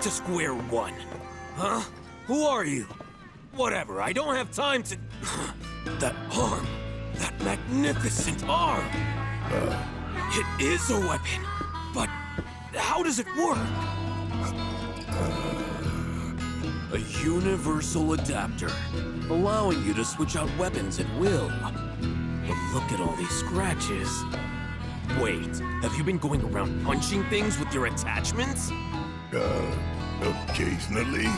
to square one. Huh? Who are you? Whatever, I don't have time to... That arm! That magnificent arm! It is a weapon, but how does it work? A universal adapter, allowing you to switch out weapons at will. But look at all these scratches. Wait, have you been going around punching things with your attachments? Occasionally.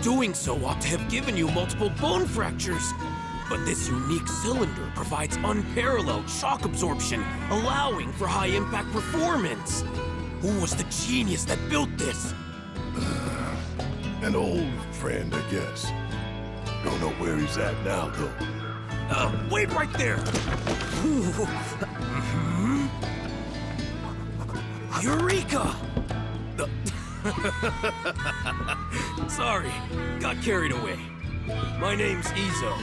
Doing so ought to have given you multiple bone fractures. But this unique cylinder provides unparalleled shock absorption, allowing for high-impact performance. Who was the genius that built this? An old friend, I guess. Don't know where he's at now, though. Wait right there! Eureka! Sorry, got carried away. My name's Izo.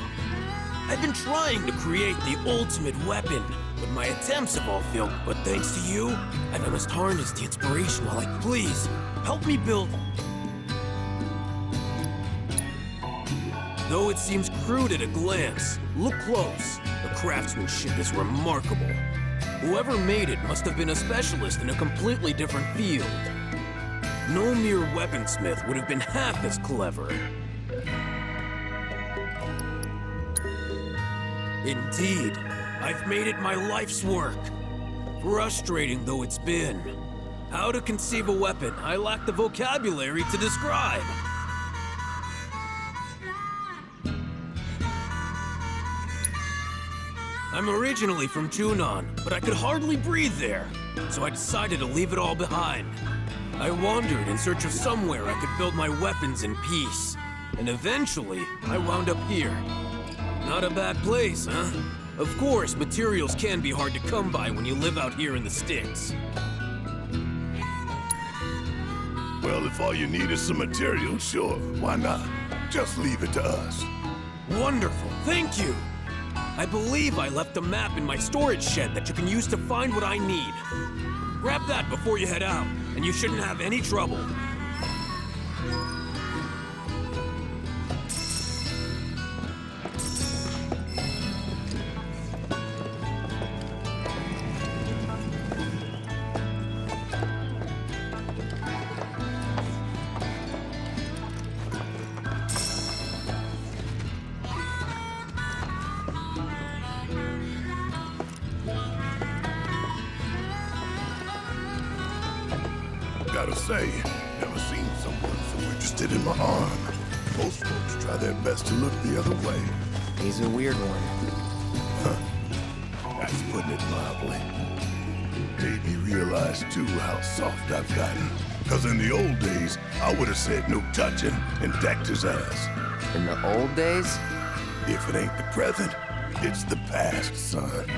I've been trying to create the ultimate weapon, but my attempts have all failed. But thanks to you, I must harness the inspiration while I please. Help me build... Though it seems crude at a glance, look close. The craftsmanship is remarkable. Whoever made it must have been a specialist in a completely different field. No mere weaponsmith would have been half as clever. Indeed, I've made it my life's work. Frustrating though it's been. How to conceive a weapon I lack the vocabulary to describe. I'm originally from Junon, but I could hardly breathe there, so I decided to leave it all behind. I wandered in search of somewhere I could build my weapons in peace, and eventually I wound up here. Not a bad place, huh? Of course, materials can be hard to come by when you live out here in the sticks. Well, if all you need is some material, sure, why not? Just leave it to us. Wonderful, thank you! I believe I left a map in my storage shed that you can use to find what I need. Grab that before you head out, and you shouldn't have any trouble. Gotta say, never seen someone so interested in my arm. Most folks try their best to look the other way. He's a weird one. That's putting it mildly. Made me realize, too, how soft I've gotten. Because in the old days, I would have said no touching and decked his ass. In the old days? If it ain't the present, it's the past, son.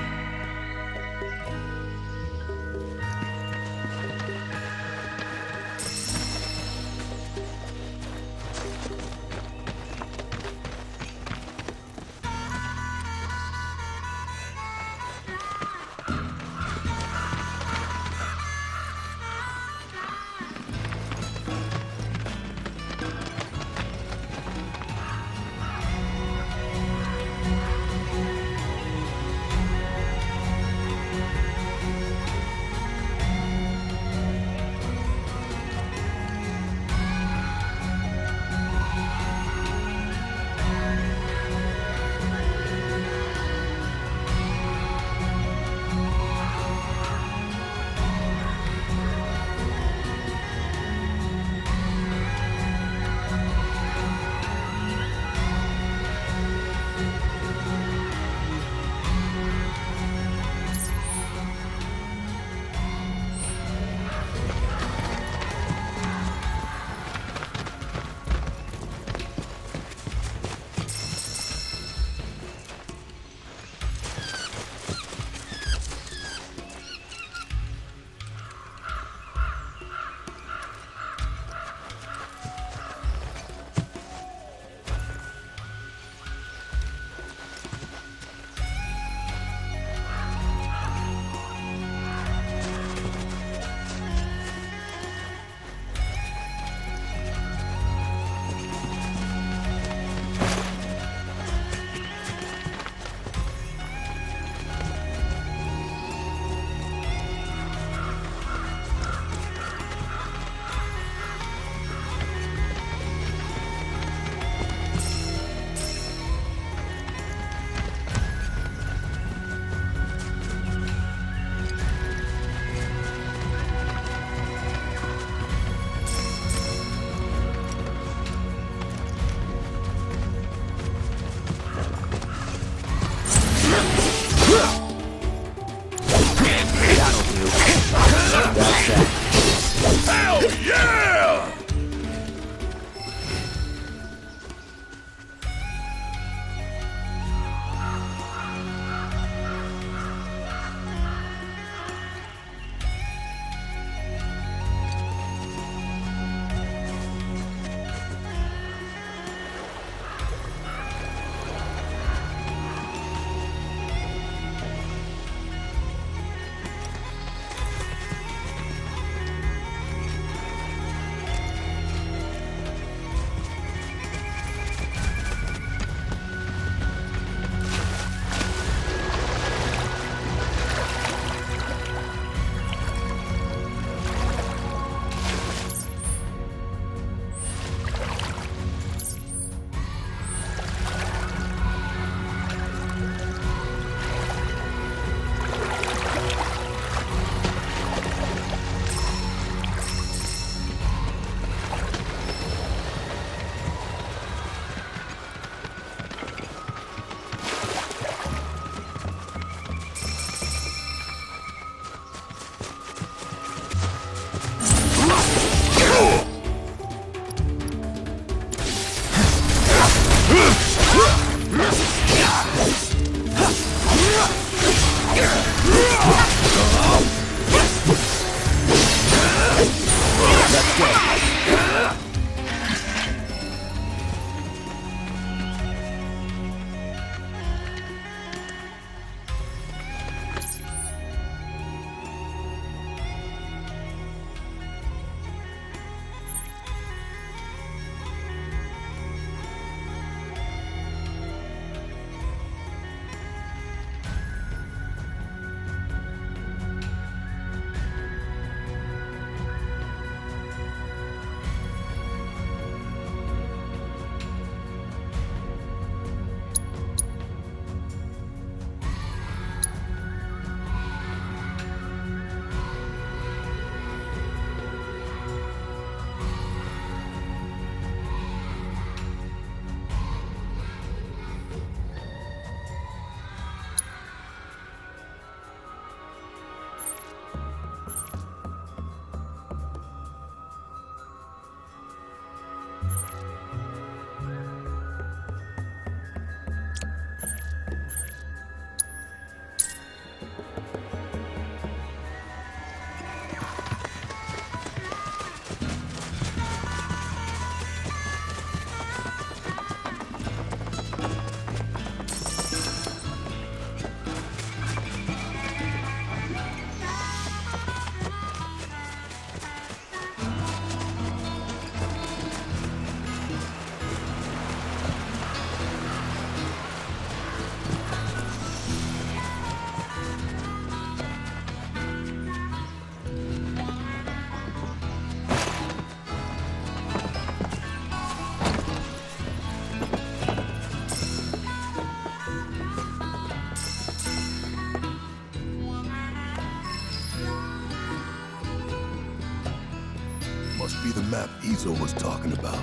be the map Izo was talking about.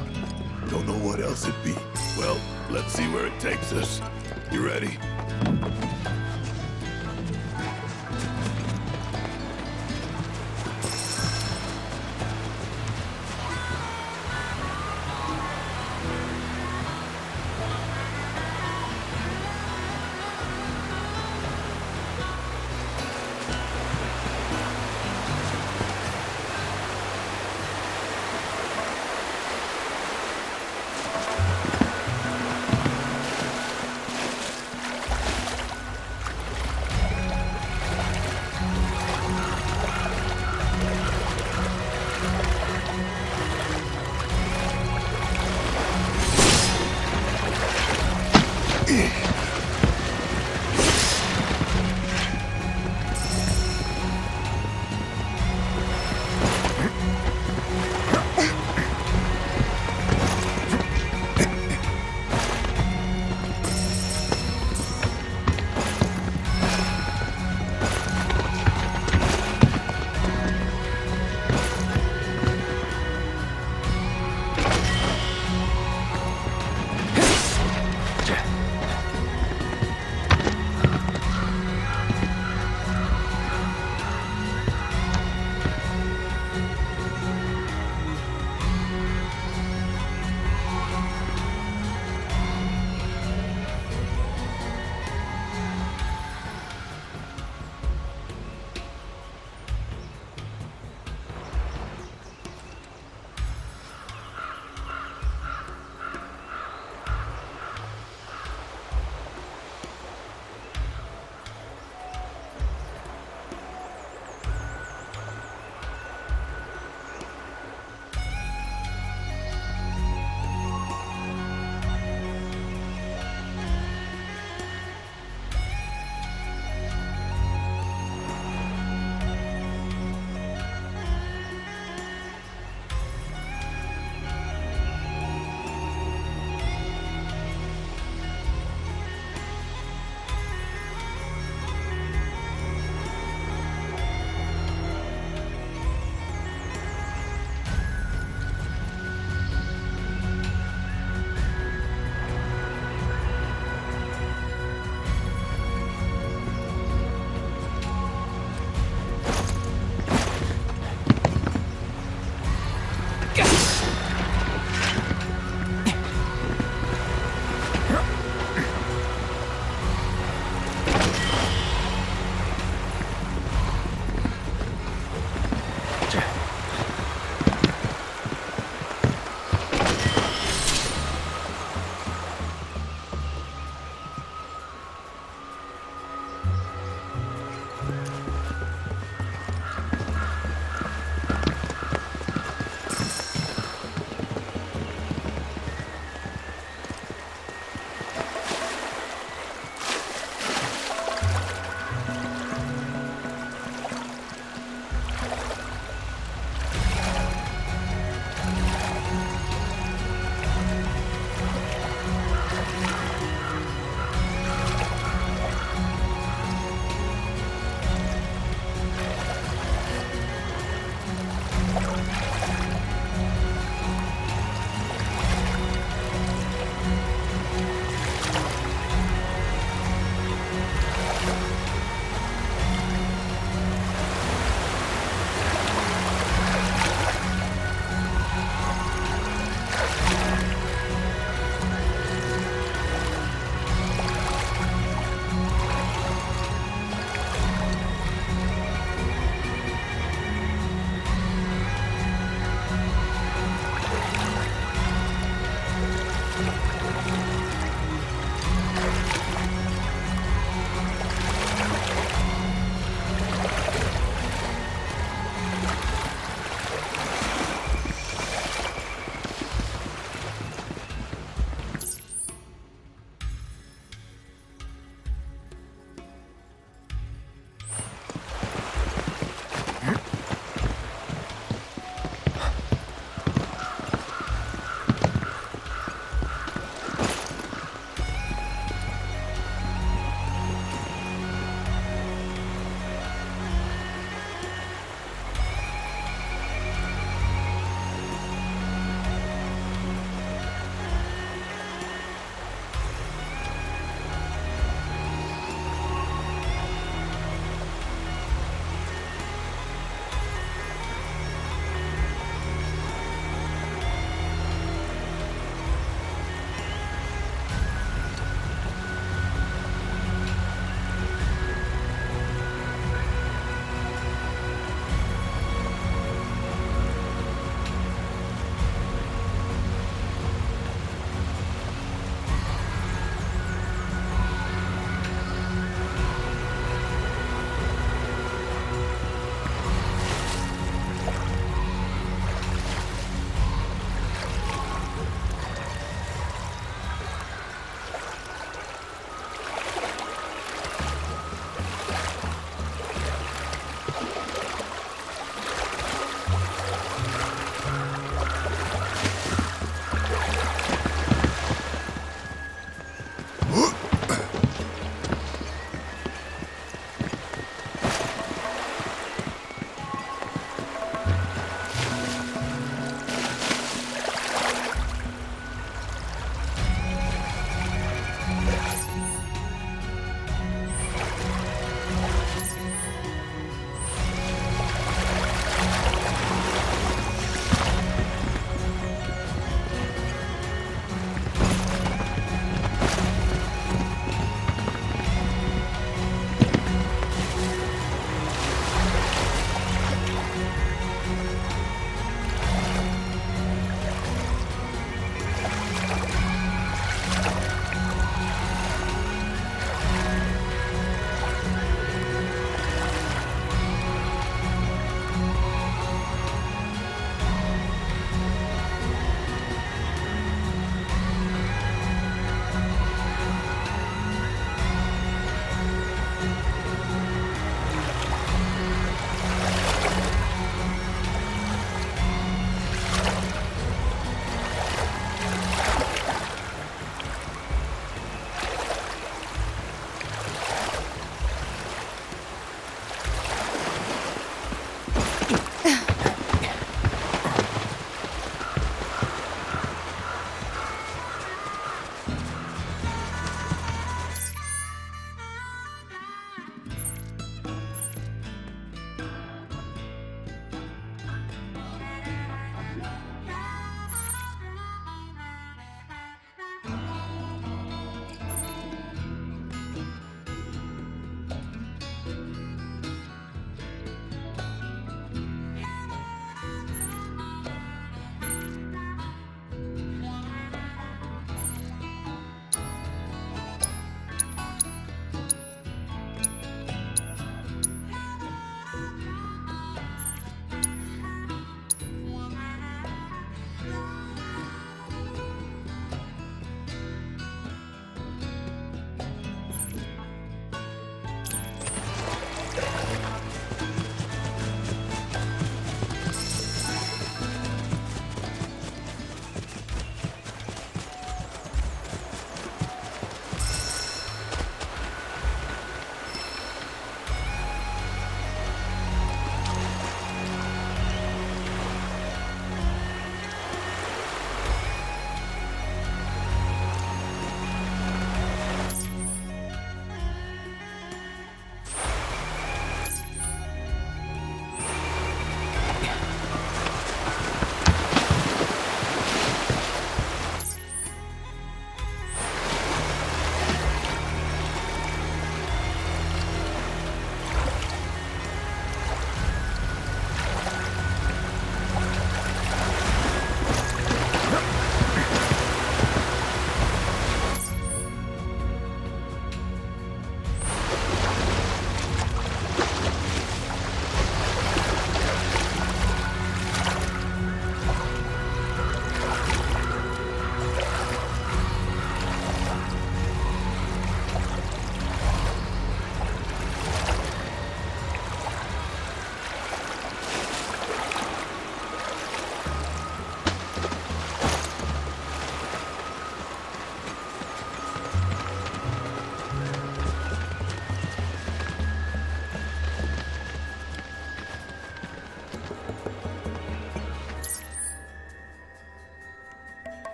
Don't know what else it'd be. Well, let's see where it takes us. You ready?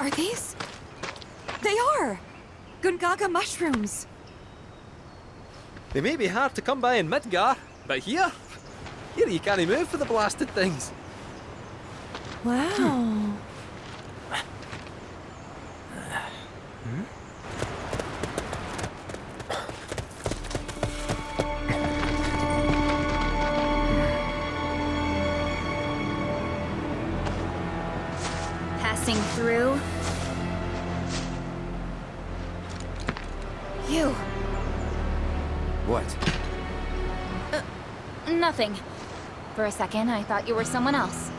Are these? They are! Gongaga mushrooms! They may be hard to come by in Midgar, but here you can't move for the blasted things. Wow. Passing through. You. What? Nothing. For a second, I thought you were someone else.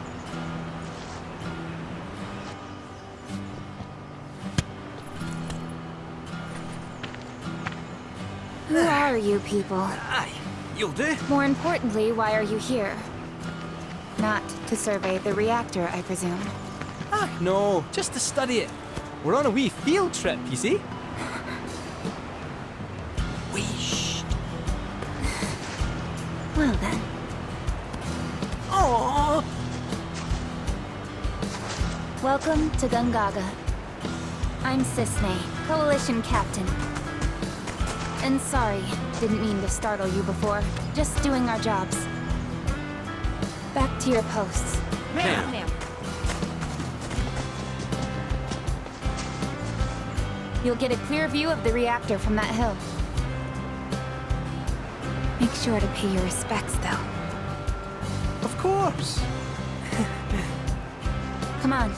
Who are you people? Aye, you'll do. More importantly, why are you here? Not to survey the reactor, I presume. Ah, no, just to study it. We're on a wee field trip, you see? Whee. Well then. Oh. Welcome to Gongaga. I'm Cisne, Coalition Captain. And sorry, didn't mean to startle you before. Just doing our jobs. Back to your posts. Ma'am. You'll get a clear view of the reactor from that hill. Make sure to pay your respects, though. Of course. Come on.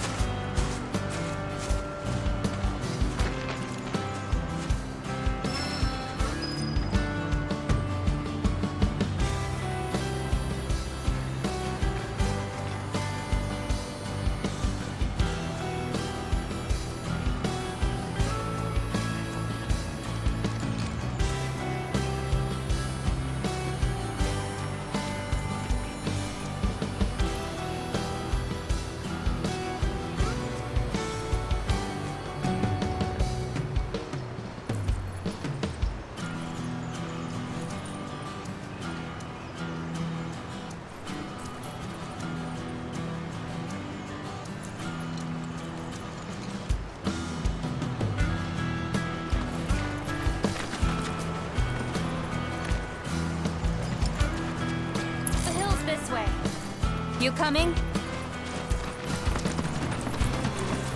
You coming?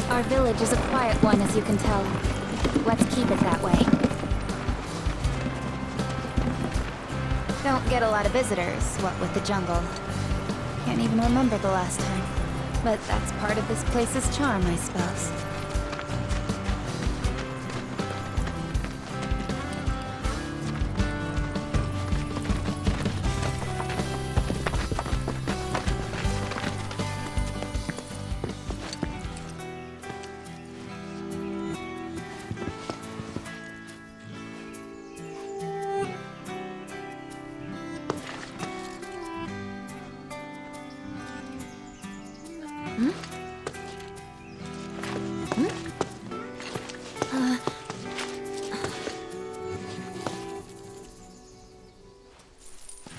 Our village is a quiet one, as you can tell. Let's keep it that way. Don't get a lot of visitors, what with the jungle. Can't even remember the last time. But that's part of this place's charm, I suppose.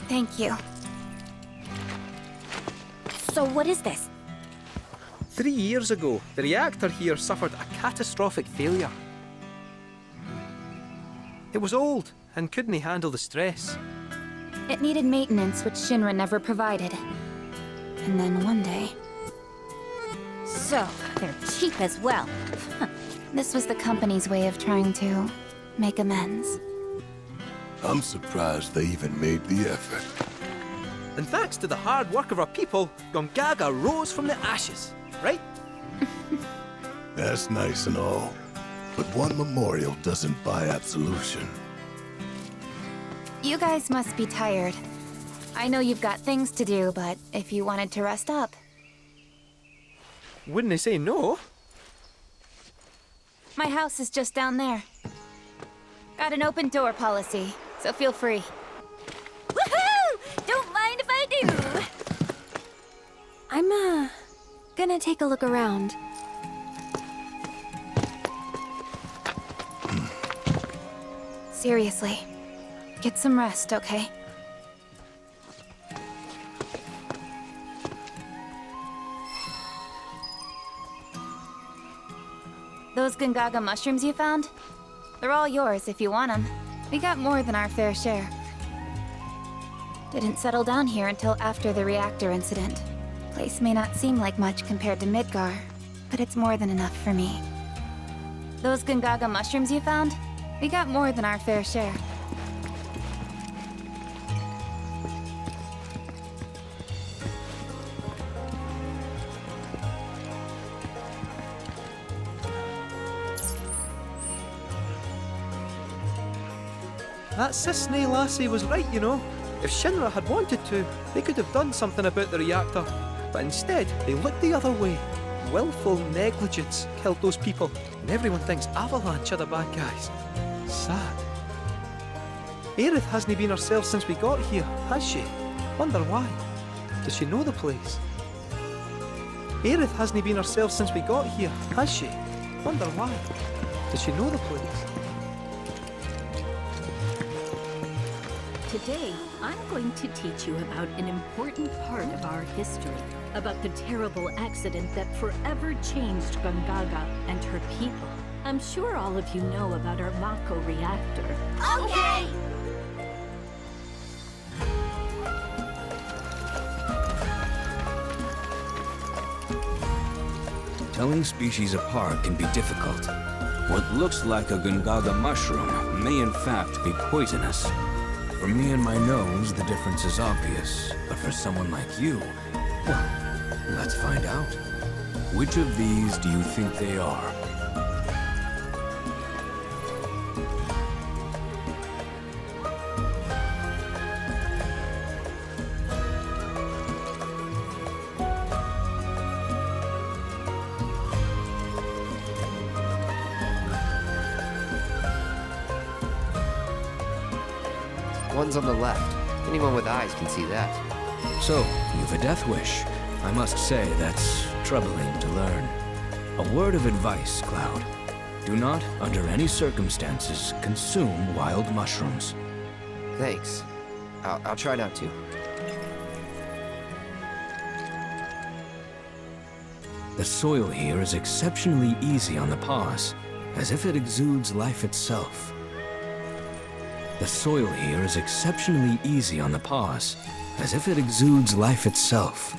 Thank you. So what is this? 3 years ago, the reactor here suffered a catastrophic failure. It was old and couldn't handle the stress. It needed maintenance, which Shinra never provided. And then one day... So, they're cheap as well. This was the company's way of trying to make amends. I'm surprised they even made the effort. And thanks to the hard work of our people, Gongaga rose from the ashes, right? That's nice and all, but one memorial doesn't buy absolution. You guys must be tired. I know you've got things to do, but if you wanted to rest up... Wouldn't they say no? My house is just down there. Got an open door policy, so feel free. Woohoo! Don't mind if I do! I'm, gonna take a look around. Seriously, get some rest, okay? Those Gongaga mushrooms you found? They're all yours if you want them. We got more than our fair share. Didn't settle down here until after the reactor incident. Place may not seem like much compared to Midgar, but it's more than enough for me. Those Gongaga mushrooms you found? We got more than our fair share. That Cisne lassie was right, you know. If Shinra had wanted to, they could have done something about the reactor. But instead, they looked the other way. Willful negligence killed those people, and everyone thinks Avalanche are the bad guys. Sad. Aerith hasn't been herself since we got here, has she? Wonder why. Does she know the place? Aerith hasn't been herself since we got here, has she? Wonder why. Does she know the place? Today, I'm going to teach you about an important part of our history, about the terrible accident that forever changed Gongaga and her people. I'm sure all of you know about our Mako reactor. Okay! Telling species apart can be difficult. What looks like a Gongaga mushroom may in fact be poisonous. For me and my nose, the difference is obvious. But for someone like you, well, let's find out. Which of these do you think they are? One's on the left. Anyone with eyes can see that. So, you've a death wish. I must say, that's troubling to learn. A word of advice, Cloud. Do not, under any circumstances, consume wild mushrooms. Thanks. I'll try not to. The soil here is exceptionally easy on the paws, as if it exudes life itself. The soil here is exceptionally easy on the paws, as if it exudes life itself.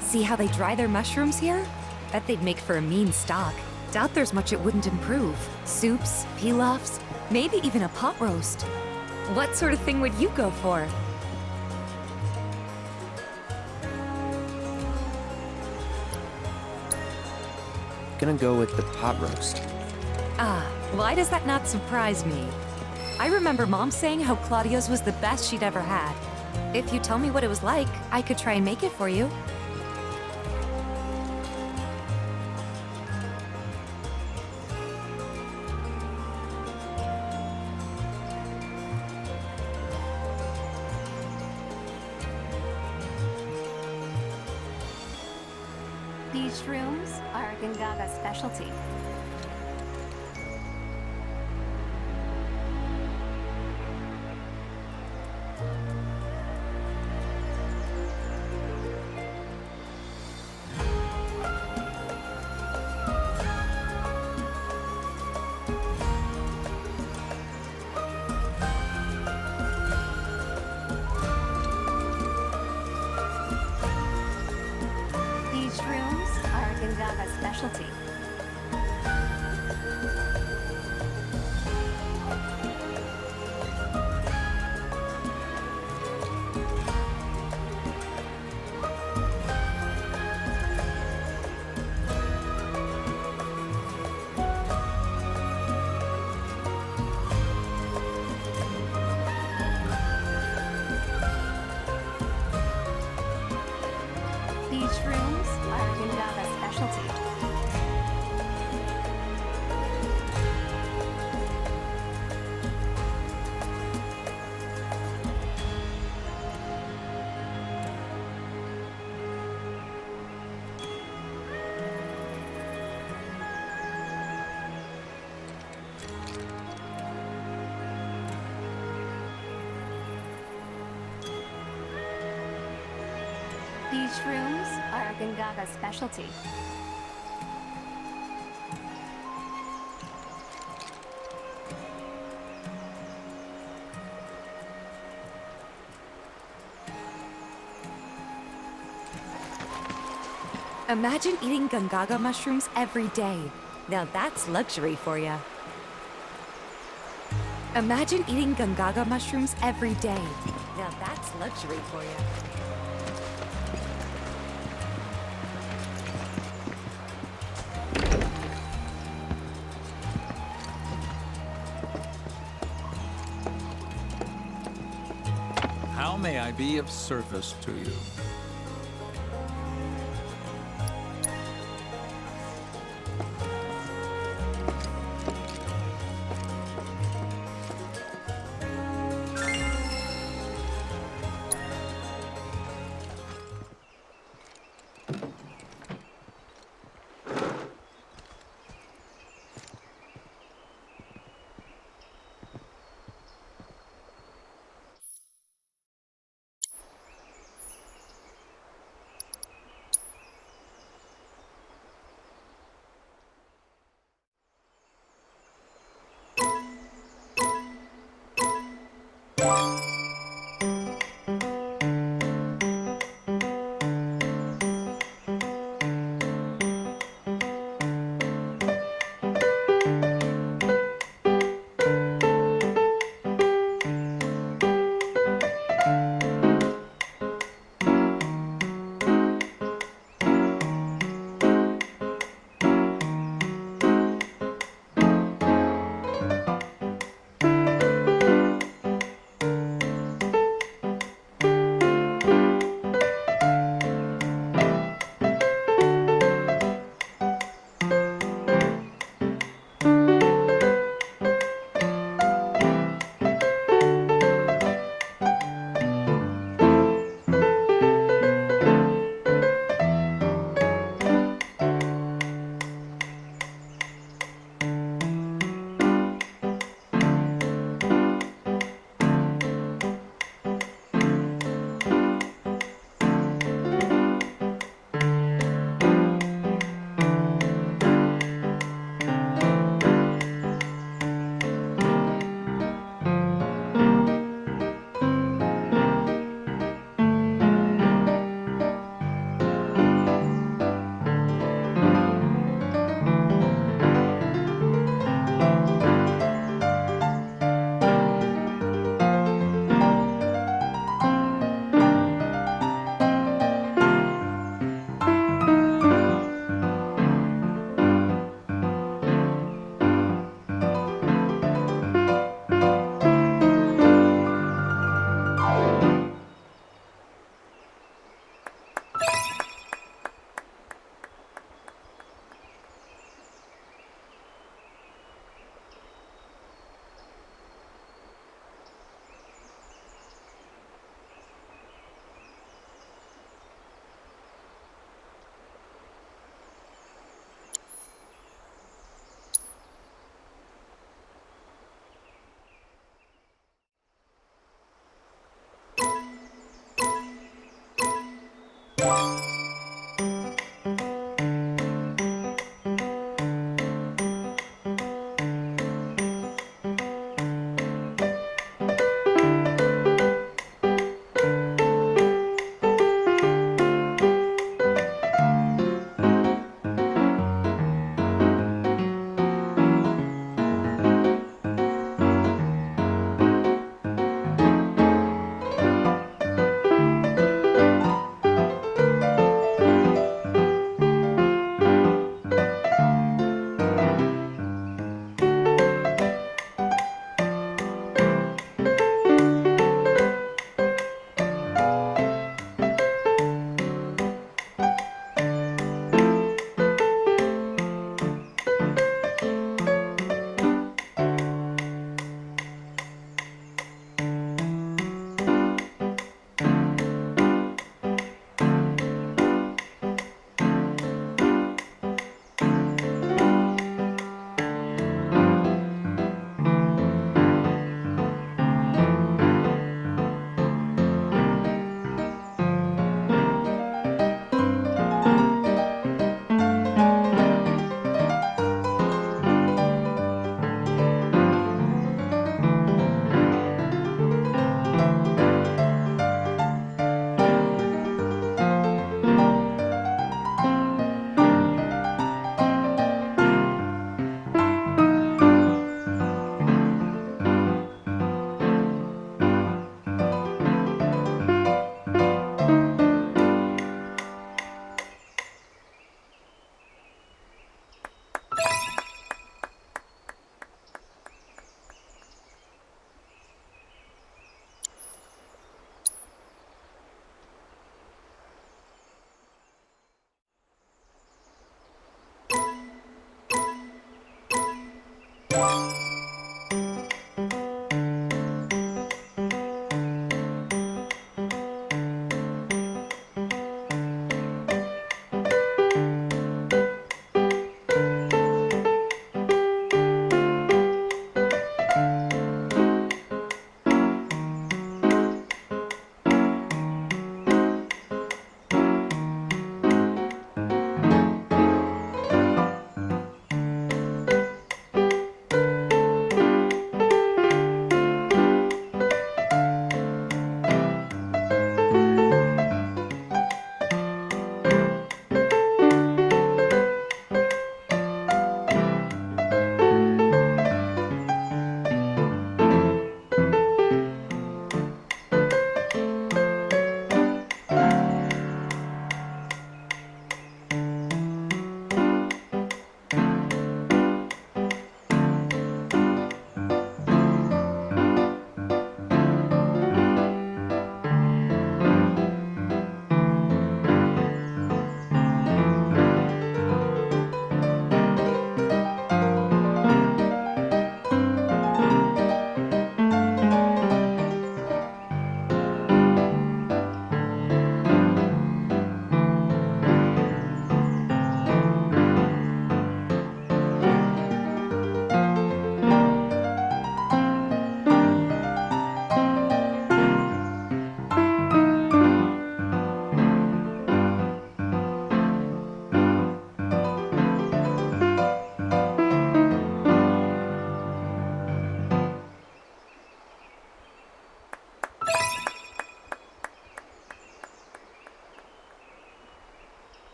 See how they dry their mushrooms here? Bet they'd make for a mean stock. Doubt there's much it wouldn't improve. Soups, pilafs, maybe even a pot roast. What sort of thing would you go for? Gonna go with the pot roast. Ah, why does that not surprise me? I remember Mom saying how Claudio's was the best she'd ever had. If you tell me what it was like, I could try and make it for you. These shrooms are a Gongaga specialty. These shrooms are a Gongaga specialty. specialty. These shrooms are a Gongaga specialty. Imagine eating Gongaga mushrooms every day. Now that's luxury for you. Imagine eating Gongaga mushrooms every day. Now that's luxury for you. How may I be of service to you?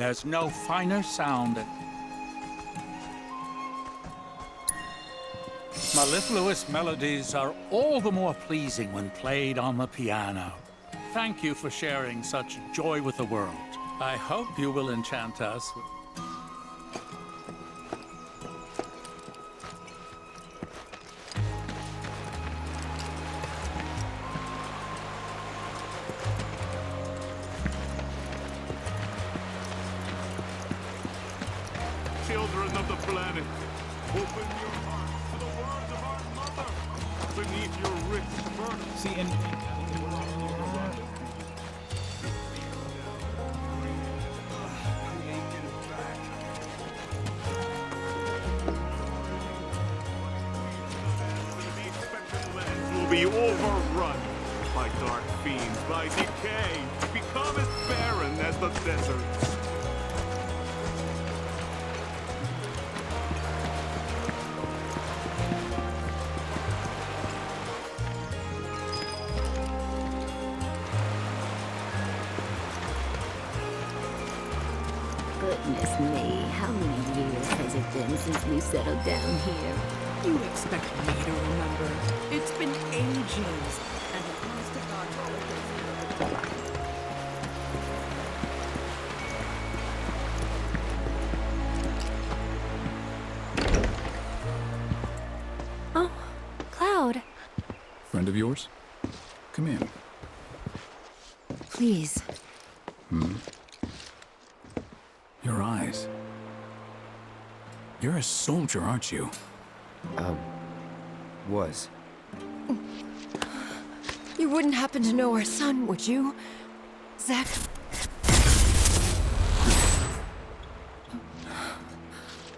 There's no finer sound than... Mellifluous melodies are all the more pleasing when played on the piano. Thank you for sharing such joy with the world. I hope you will enchant us with... Children of the planet, open your hearts to the words of our mother. Beneath your rich furnace. See anything? Will be overrun by dark fiends, by decay, become as barren as the deserts. Goodness me, how many years has it been since we settled down here? You expect me to remember? It's been ages. And it must have gone Oh, Cloud. Friend of yours? Come in. Please. Your eyes. You're a soldier, aren't you? Was. You wouldn't happen to know our son, would you? Zach?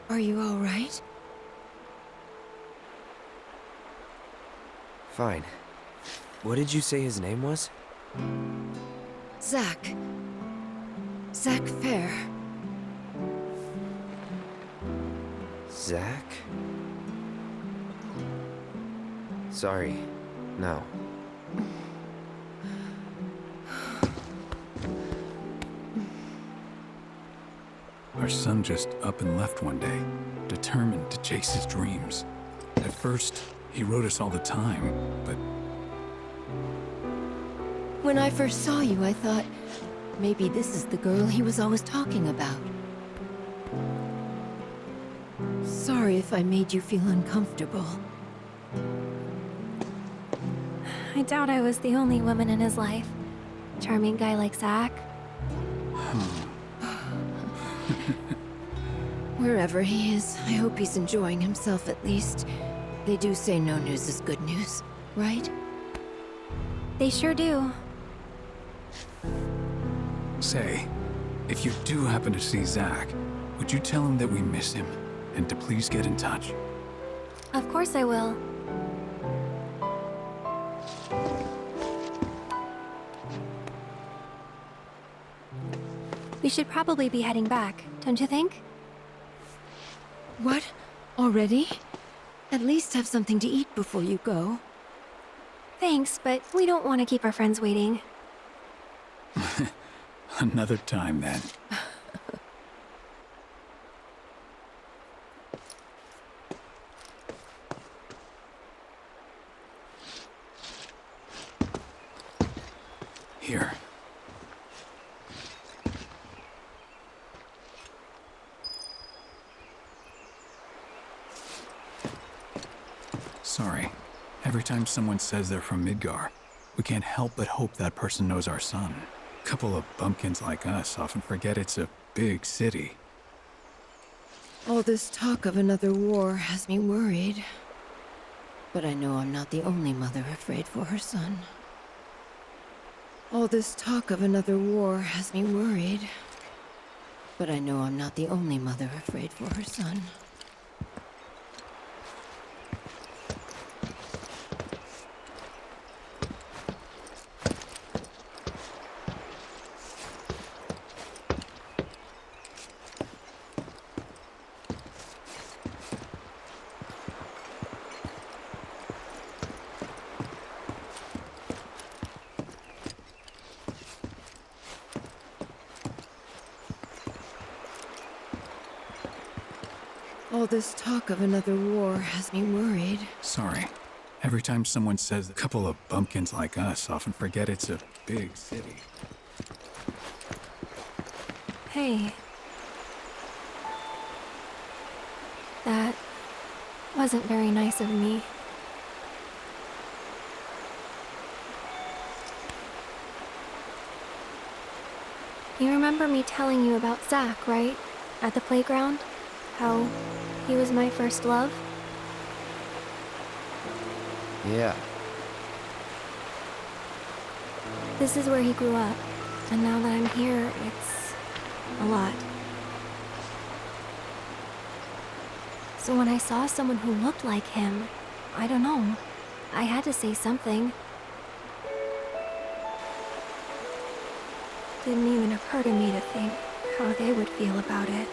Are you all right? Fine. What did you say his name was? Zach. Zach Fair. Zach? Sorry. No. Our son just up and left one day, determined to chase his dreams. At first, he wrote us all the time, but... When I first saw you, I thought maybe this is the girl he was always talking about. Sorry if I made you feel uncomfortable. I doubt I was the only woman in his life. Charming guy like Zach. Wherever he is, I hope he's enjoying himself at least. They do say no news is good news, right? They sure do. Say, if you do happen to see Zach, would you tell him that we miss him, and to please get in touch? Of course I will. We should probably be heading back, don't you think? What? Already? At least have something to eat before you go. Thanks, but we don't want to keep our friends waiting. Another time, then. Here. Sorry. Every time someone says they're from Midgar, we can't help but hope that person knows our son. A couple of bumpkins like us often forget it's a big city. All this talk of another war has me worried. But I know I'm not the only mother afraid for her son. All this talk of another war has me worried. But I know I'm not the only mother afraid for her son. All this talk of another war has me worried. Sorry. Every time someone says a couple of bumpkins like us often forget it's a big city. Hey. That wasn't very nice of me. You remember me telling you about Zach, right? At the playground? How he was my first love? Yeah. This is where he grew up, and now that I'm here, it's a lot. So when I saw someone who looked like him, I don't know, I had to say something. Didn't even occur to me to think how they would feel about it.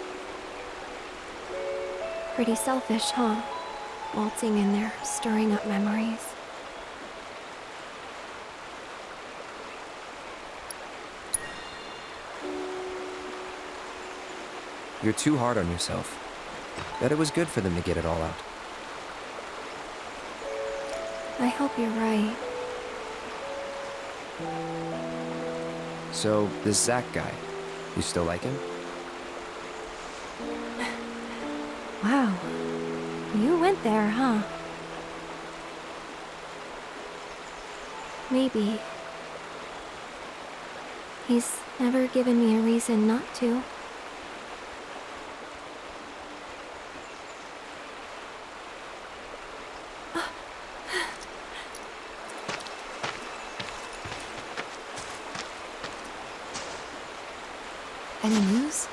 Pretty selfish, huh? Waltzing in there, stirring up memories. You're too hard on yourself. Bet it was good for them to get it all out. I hope you're right. So, this Zach guy, you still like him? Wow. You went there, huh? Maybe. He's never given me a reason not to. Any news?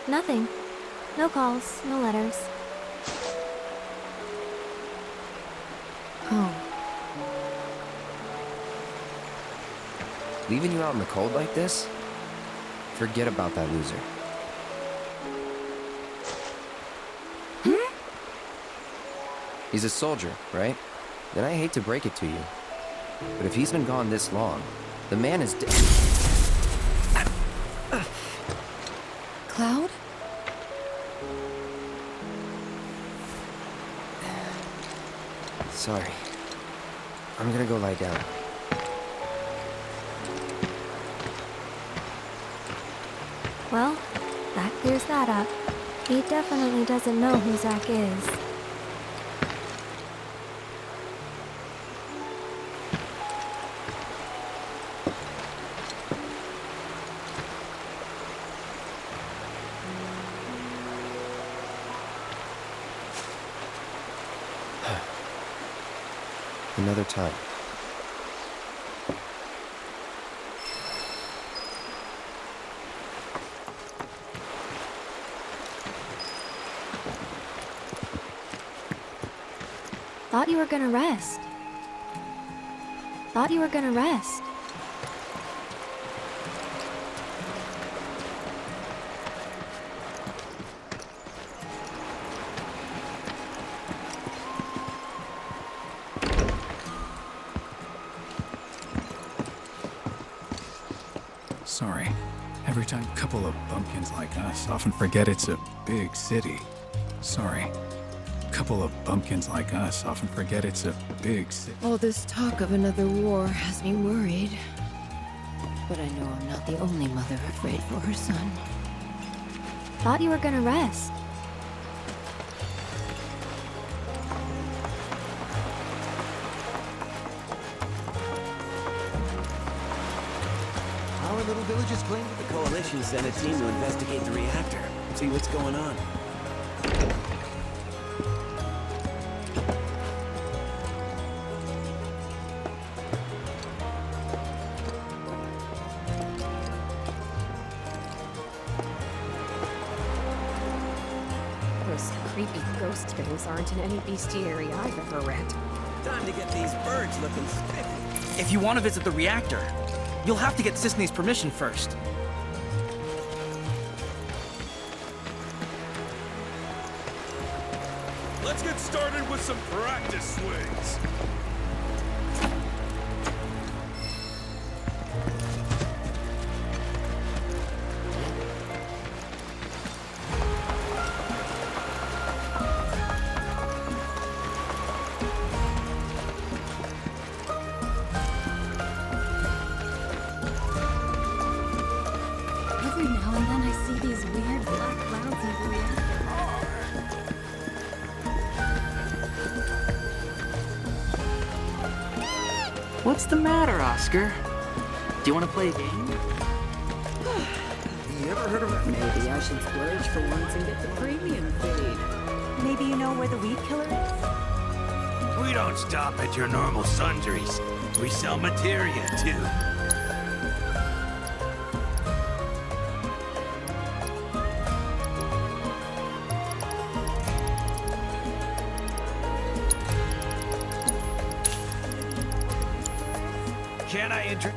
Nothing. No calls, no letters. Oh. Leaving you out in the cold like this? Forget about that loser. He's a soldier, right? Then I hate to break it to you. But if he's been gone this long, the man is dead. Cloud? Sorry. I'm gonna go lie down. Well, that clears that up. He definitely doesn't know who Zach is. Another time. Thought you were gonna rest. Thought you were gonna rest. Sorry. Every time a couple of bumpkins like us often forget it's a big city. Sorry. Couple of bumpkins like us often forget it's a big city. All this talk of another war has me worried. But I know I'm not the only mother afraid for her son. Thought you were gonna rest. Our little village is claimed. The Coalition sent a team to investigate the reactor. See what's going on. Those creepy ghost things aren't in any bestiary I've ever read. Time to get these birds looking spiffy. If you want to visit the reactor, you'll have to get Sisney's permission first. Let's get started with some practice swings. What's the matter, Oscar? Do you want to play a game? You ever heard of that? Maybe I should splurge for once and get the premium feed. Maybe you know where the weed killer is? We don't stop at your normal sundries. We sell materia, too. Can I introduce...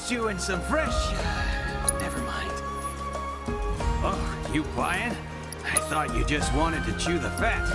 Chewing some fresh... never mind. Oh, you buying? I thought you just wanted to chew the fat.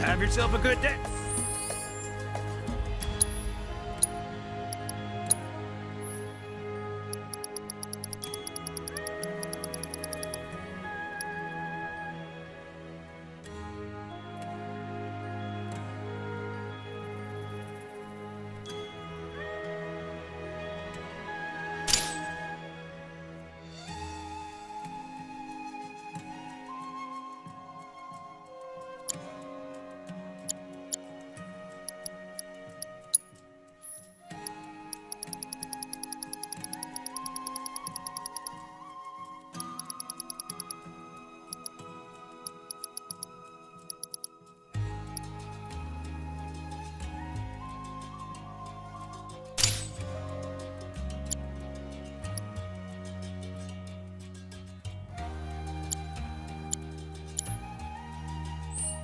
Have yourself a good day.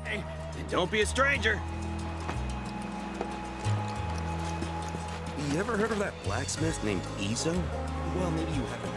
Hey, and don't be a stranger. You ever heard of that blacksmith named Izo? Well, maybe you haven't